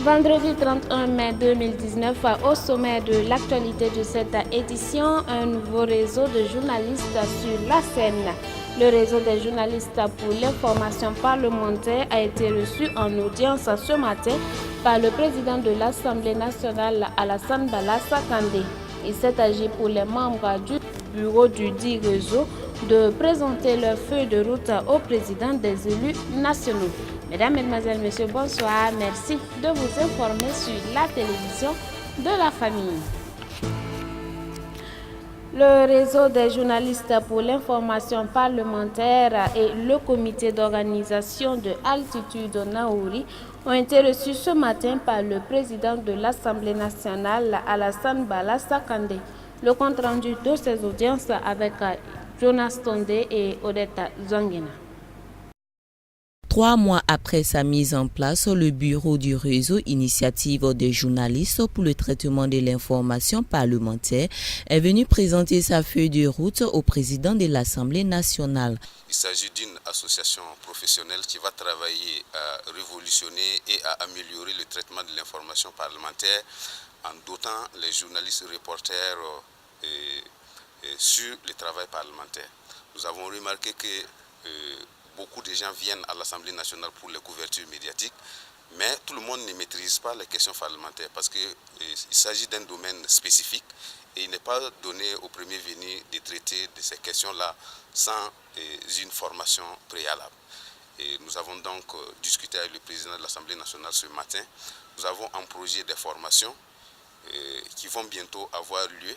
Vendredi 31 mai 2019, au sommet de l'actualité de cette édition, un nouveau réseau de journalistes sur la scène. Le réseau des journalistes pour l'information parlementaire a été reçu en audience ce matin par le président de l'Assemblée nationale, Alassane Balassa Kandé. Il s'est agi pour les membres du bureau du dit réseau de présenter leur feuille de route au président des élus nationaux. Mesdames, Mesdemoiselles, Messieurs, bonsoir. Merci de vous informer sur la télévision de la famille. Le réseau des journalistes pour l'information parlementaire et le comité d'organisation de Altitude Naouri ont été reçus ce matin par le président de l'Assemblée nationale, Alassane Balassa Kandé. Le compte-rendu de ces audiences avec Jonas Tondé et Odette Zongina. 3 mois après sa mise en place, le bureau du réseau Initiative des journalistes pour le traitement de l'information parlementaire est venu présenter sa feuille de route au président de l'Assemblée nationale. Il s'agit d'une association professionnelle qui va travailler à révolutionner et à améliorer le traitement de l'information parlementaire en dotant les journalistes reporters sur le travail parlementaire. Nous avons remarqué que beaucoup de gens viennent à l'Assemblée nationale pour les couvertures médiatiques, mais tout le monde ne maîtrise pas les questions parlementaires parce qu'il s'agit d'un domaine spécifique et il n'est pas donné au premier venu de traiter de ces questions-là sans une formation préalable. Et nous avons donc discuté avec le président de l'Assemblée nationale ce matin. Nous avons un projet de formation qui vont bientôt avoir lieu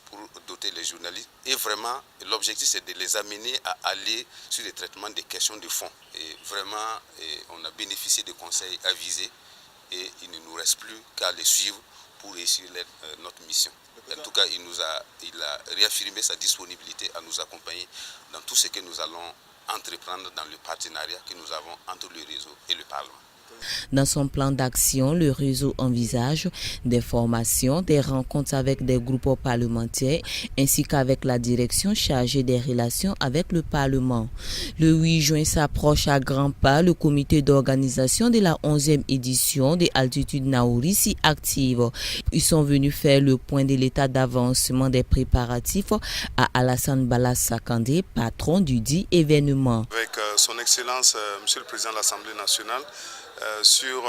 pour doter les journalistes. Et vraiment, l'objectif, c'est de les amener à aller sur le traitement des questions de fond. Et vraiment, on a bénéficié de conseils avisés et il ne nous reste plus qu'à les suivre pour réussir notre mission. En tout cas, il a réaffirmé sa disponibilité à nous accompagner dans tout ce que nous allons entreprendre dans le partenariat que nous avons entre le réseau et le Parlement. Dans son plan d'action, le réseau envisage des formations, des rencontres avec des groupes parlementaires ainsi qu'avec la direction chargée des relations avec le Parlement. Le 8 juin s'approche à grands pas. Le comité d'organisation de la 11e édition de Altitude Naouri s'y active. Ils sont venus faire le point de l'état d'avancement des préparatifs à Alassane Balassa Kandé, patron du dit événement. Avec son Excellence, Monsieur le Président de l'Assemblée nationale, sur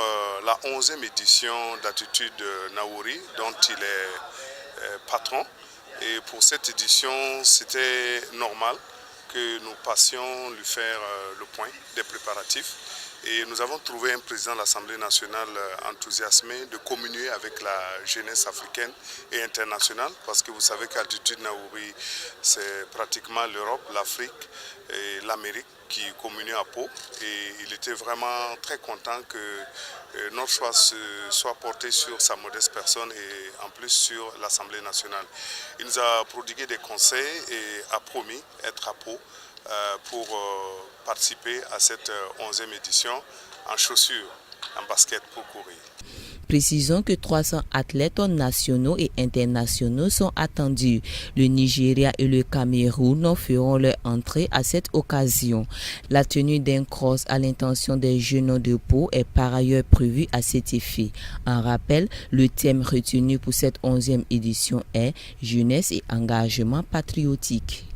la 11e édition d'Altitude Naouri, dont il est patron. Et pour cette édition, c'était normal que nous passions lui faire le point des préparatifs. Et nous avons trouvé un président de l'Assemblée nationale enthousiasmé de communier avec la jeunesse africaine et internationale, parce que vous savez qu'Altitude Naouri, c'est pratiquement l'Europe, l'Afrique et l'Amérique qui communient à Pau. Et il était vraiment très content que notre choix soit porté sur sa modeste personne et en plus sur l'Assemblée nationale. Il nous a prodigué des conseils et a promis être à Pau pour participer à cette 11e édition en chaussures, en basket pour courir. Précisons que 300 athlètes nationaux et internationaux sont attendus. Le Nigeria et le Cameroun feront leur entrée à cette occasion. La tenue d'un cross à l'intention des jeunes de Pau est par ailleurs prévue à cet effet. En rappel, le thème retenu pour cette 11e édition est « Jeunesse et engagement patriotique ».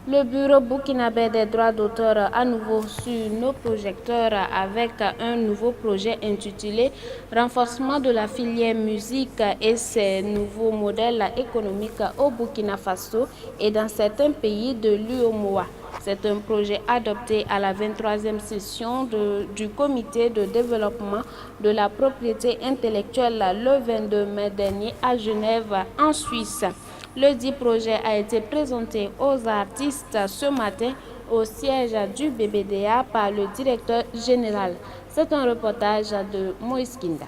Le bureau burkinabé des droits d'auteur à nouveau sur nos projecteurs avec un nouveau projet intitulé « Renforcement de la filière musique et ses nouveaux modèles économiques au Burkina Faso et dans certains pays de l'UEMOA ». C'est un projet adopté à la 23e session du comité de développement de la propriété intellectuelle le 22 mai dernier à Genève, en Suisse. Le dit projet a été présenté aux artistes ce matin au siège du BBDA par le directeur général. C'est un reportage de Moïse Kinda.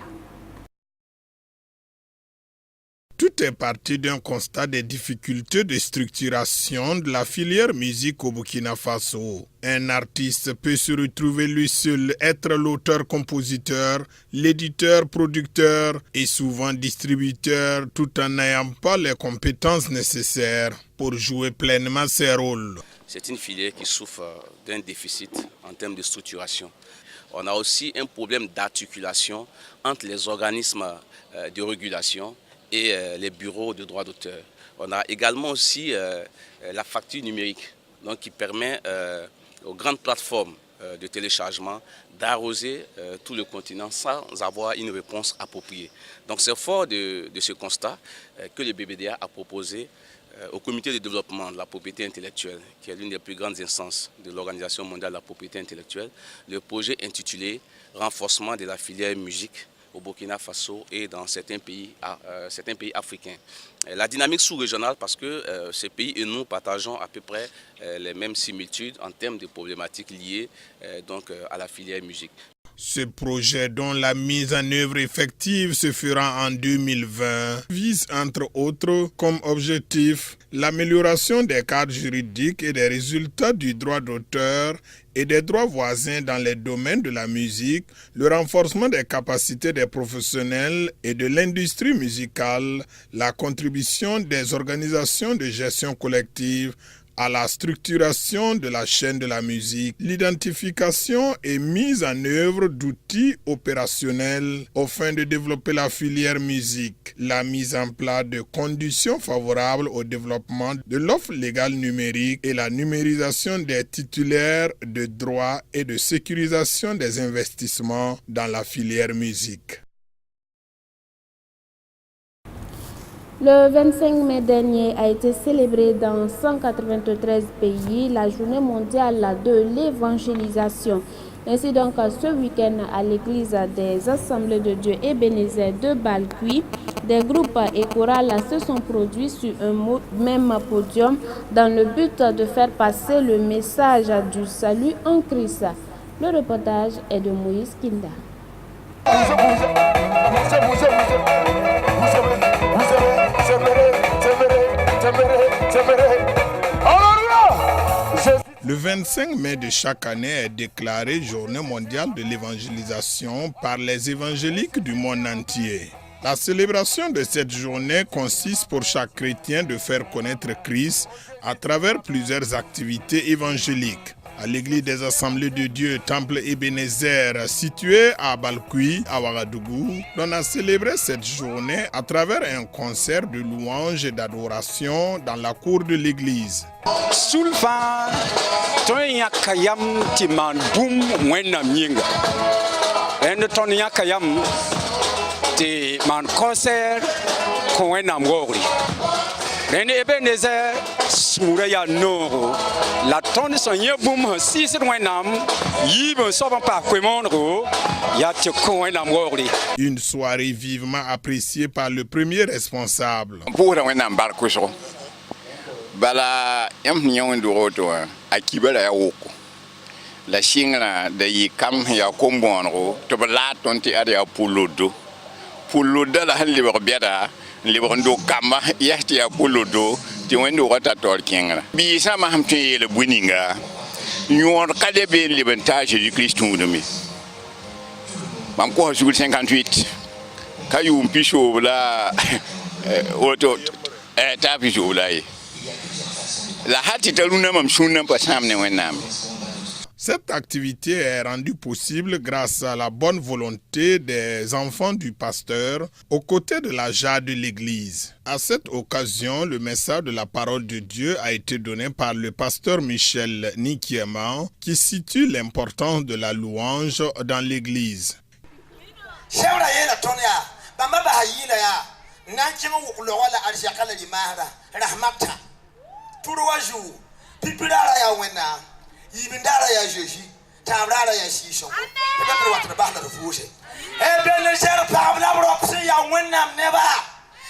Tout est parti d'un constat des difficultés de structuration de la filière musique au Burkina Faso. Un artiste peut se retrouver lui seul, être l'auteur-compositeur, l'éditeur-producteur et souvent distributeur tout en n'ayant pas les compétences nécessaires pour jouer pleinement ses rôles. C'est une filière qui souffre d'un déficit en termes de structuration. On a aussi un problème d'articulation entre les organismes de régulation et les bureaux de droit d'auteur. On a également aussi la facture numérique, donc qui permet aux grandes plateformes de téléchargement d'arroser tout le continent sans avoir une réponse appropriée. Donc c'est fort de ce constat que le BBDA a proposé au comité de développement de la propriété intellectuelle, qui est l'une des plus grandes instances de l'Organisation mondiale de la propriété intellectuelle, le projet intitulé « Renforcement de la filière musique » au Burkina Faso et dans certains pays africains. La dynamique sous-régionale, parce que ces pays et nous partageons à peu près les mêmes similitudes en termes de problématiques liées à la filière musique. Ce projet, dont la mise en œuvre effective se fera en 2020, vise entre autres comme objectif l'amélioration des cadres juridiques et des résultats du droit d'auteur et des droits voisins dans les domaines de la musique, le renforcement des capacités des professionnels et de l'industrie musicale, la contribution des organisations de gestion collective à la structuration de la chaîne de la musique, l'identification et mise en œuvre d'outils opérationnels aux fins de développer la filière musique, la mise en place de conditions favorables au développement de l'offre légale numérique et la numérisation des titulaires de droits et de sécurisation des investissements dans la filière musique. Le 25 mai dernier a été célébrée dans 193 pays la journée mondiale de l'évangélisation. Ainsi donc, ce week-end à l'église des Assemblées de Dieu Ebenezer de Balkui, des groupes et chorales se sont produits sur un même podium dans le but de faire passer le message du salut en Christ. Le reportage est de Moïse Kinda. Le 25 mai de chaque année est déclaré Journée mondiale de l'évangélisation par les évangéliques du monde entier. La célébration de cette journée consiste pour chaque chrétien de faire connaître Christ à travers plusieurs activités évangéliques. À l'église des Assemblées de Dieu, Temple Ebenezer, situé à Balkui, à Ouagadougou, on a célébré cette journée à travers un concert de louanges et d'adoration dans la cour de l'église. Sulfa, Tonya Kayam Timan Boum Wenam Yinga. Et Tonya Kayam Timan concert Wenam Gori. Et Ebenezer Souraya Noro. La tonne son yeboum si c'est Wenam, Yib Soban par Quemondro, Yatio Gori. Une soirée vivement appréciée par le premier responsable. Pour Wenam Barcocho. Bala yam nyawen do roto akibala ya woko la shingra da yi kam ya kombonro to bala tonti ada ya pulodo la halli ba biada libo ndo kamba yahti ya pulodo ti wendo wata tor kingra bi sama hamti le buninga nyor kade be libentage du Christ ngudumi mam ko sul 58 kayu mpisho la auto tapi joulai. Cette activité est rendue possible grâce à la bonne volonté des enfants du pasteur aux côtés de la jarre de l'église. À cette occasion, le message de la parole de Dieu a été donné par le pasteur Michel Nikiema qui situe l'importance de la louange dans l'église. Turuwaju pipirara ya wena yibindara ya jeji tamrara ya shisho ebe kwa watu bahla rufushe ebe ne jera pabla brokse ya wena neba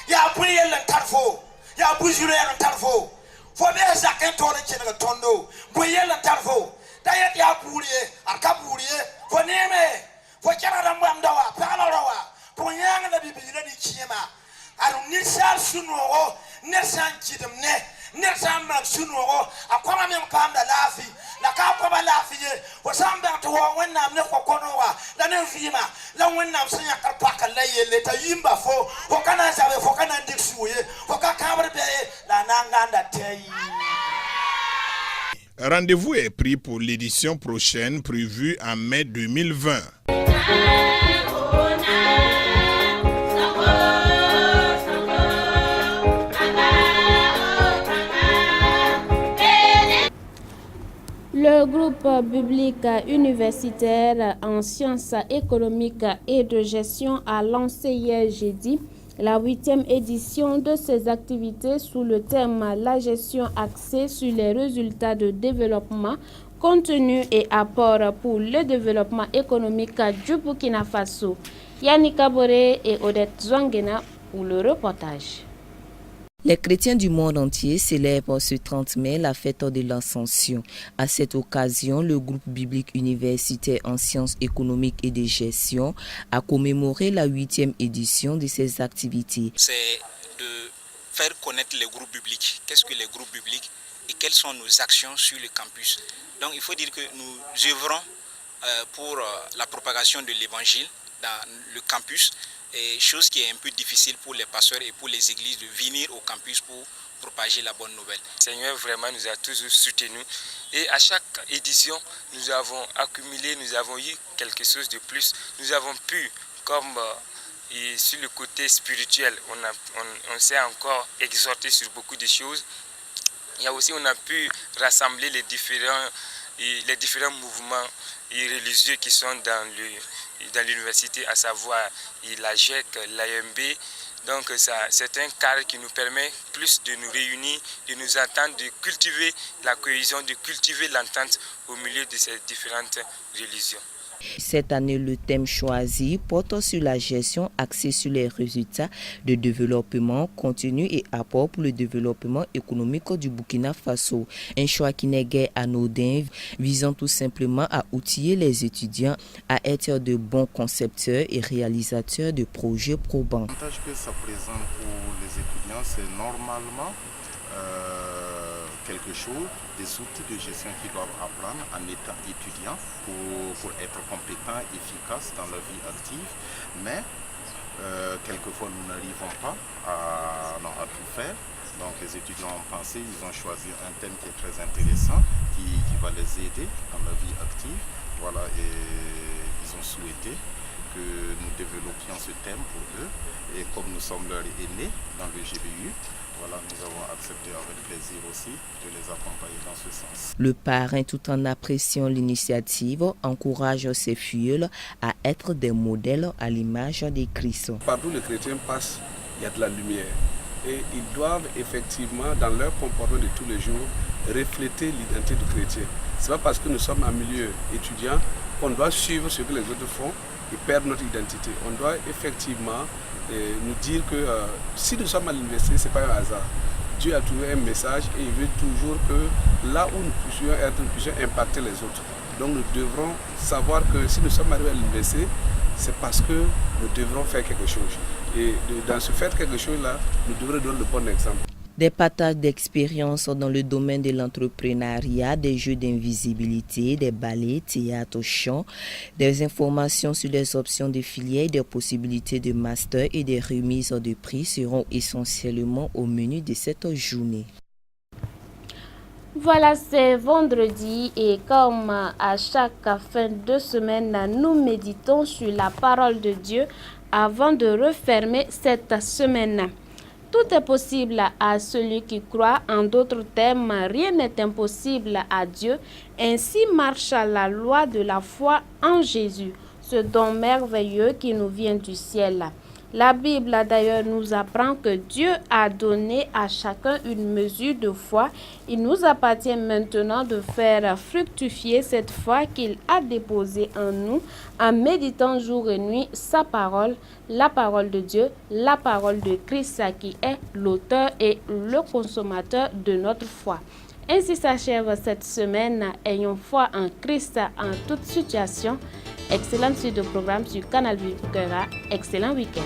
ya priye lan tarfo ya bujure lan tarfo fo be zaken to ne chenga tondo boye lan tarfo dayet ya buriye akaburiye fo neme fo chara ramba mdawa pala rawa po nyanga na bibila ni chiema aru nisar suno nesan chidemne Nersamba sunugo akwama me mpanda lafi la ka kwa lafi ye wasamba to wonna ne kokonowa la ne fima la wonna msanya karpaka la yele ta yimba fo wakana sabe fo kana ndiksuye wakaka kamre be la nanganda tei. Rendez-vous est pris pour l'édition prochaine prévue en mai 2020. Le groupe public universitaire en sciences économiques et de gestion a lancé hier jeudi la 8e édition de ses activités sous le thème « La gestion axée sur les résultats de développement, contenu et apport pour le développement économique du Burkina Faso ». Yannick Kaboré et Odette Zouangena pour le reportage. Les chrétiens du monde entier célèbrent ce 30 mai la fête de l'Ascension. À cette occasion, le groupe biblique universitaire en sciences économiques et de gestion a commémoré la 8e édition de ses activités. C'est de faire connaître les groupes bibliques. Qu'est-ce que les groupes bibliques et quelles sont nos actions sur le campus. Donc il faut dire que nous œuvrons pour la propagation de l'évangile dans le campus. Et chose qui est un peu difficile pour les pasteurs et pour les églises de venir au campus pour propager la bonne nouvelle. Le Seigneur vraiment nous a toujours soutenus et à chaque édition nous avons accumulé, nous avons eu quelque chose de plus. Nous avons pu, comme sur le côté spirituel, on s'est encore exhorté sur beaucoup de choses. Il y a aussi, on a pu rassembler les différents mouvements religieux qui sont dans l'université, à savoir la GEC, l'AMB. Donc c'est un cadre qui nous permet plus de nous réunir, de nous entendre, de cultiver la cohésion, de cultiver l'entente au milieu de ces différentes religions. Cette année, le thème choisi porte sur la gestion axée sur les résultats de développement, contenu et apport pour le développement économique du Burkina Faso. Un choix qui n'est guère anodin, visant tout simplement à outiller les étudiants à être de bons concepteurs et réalisateurs de projets probants. L'avantage que ça présente pour les étudiants, c'est normalement quelque chose, des outils de gestion qu'ils doivent apprendre en étant étudiants pour être compétents, efficaces dans leur vie active. Mais quelquefois nous n'arrivons pas à tout faire. Donc les étudiants ont pensé, ils ont choisi un thème qui est très intéressant, qui va les aider dans leur vie active. Voilà, et ils ont souhaité que nous développions ce thème pour eux. Et comme nous sommes leurs aînés dans le GBU, voilà, nous avons accepté avec plaisir aussi de les accompagner dans ce sens. Le parrain, tout en appréciant l'initiative, encourage ses filleuls à être des modèles à l'image des Christ. Partout où les chrétiens passent, il y a de la lumière. Et ils doivent effectivement, dans leur comportement de tous les jours, refléter l'identité du chrétien. Ce n'est pas parce que nous sommes en milieu étudiant qu'on doit suivre ce que les autres font et perdre notre identité. On doit effectivement nous dire que si nous sommes à l'université, ce n'est pas un hasard. Dieu a trouvé un message et il veut toujours que là où nous puissions être, nous puissions impacter les autres. Donc nous devrons savoir que si nous sommes arrivés à l'université, c'est parce que nous devrons faire quelque chose. Et dans ce faire quelque chose-là, nous devrons donner le bon exemple. Des partages d'expériences dans le domaine de l'entrepreneuriat, des jeux d'invisibilité, des ballets, théâtre, chant, des informations sur les options de filière, des possibilités de master et des remises de prix seront essentiellement au menu de cette journée. Voilà, c'est vendredi et comme à chaque fin de semaine, nous méditons sur la parole de Dieu avant de refermer cette semaine. Tout est possible à celui qui croit. En d'autres termes, rien n'est impossible à Dieu. Ainsi marche la loi de la foi en Jésus, ce don merveilleux qui nous vient du ciel. La Bible d'ailleurs nous apprend que Dieu a donné à chacun une mesure de foi. Il nous appartient maintenant de faire fructifier cette foi qu'il a déposée en nous en méditant jour et nuit sa parole, la parole de Dieu, la parole de Christ qui est l'auteur et le consommateur de notre foi. Ainsi s'achève cette semaine. Ayons foi en Christ en toute situation. Excellente suite de programme sur Canal Vivre. Excellent week-end.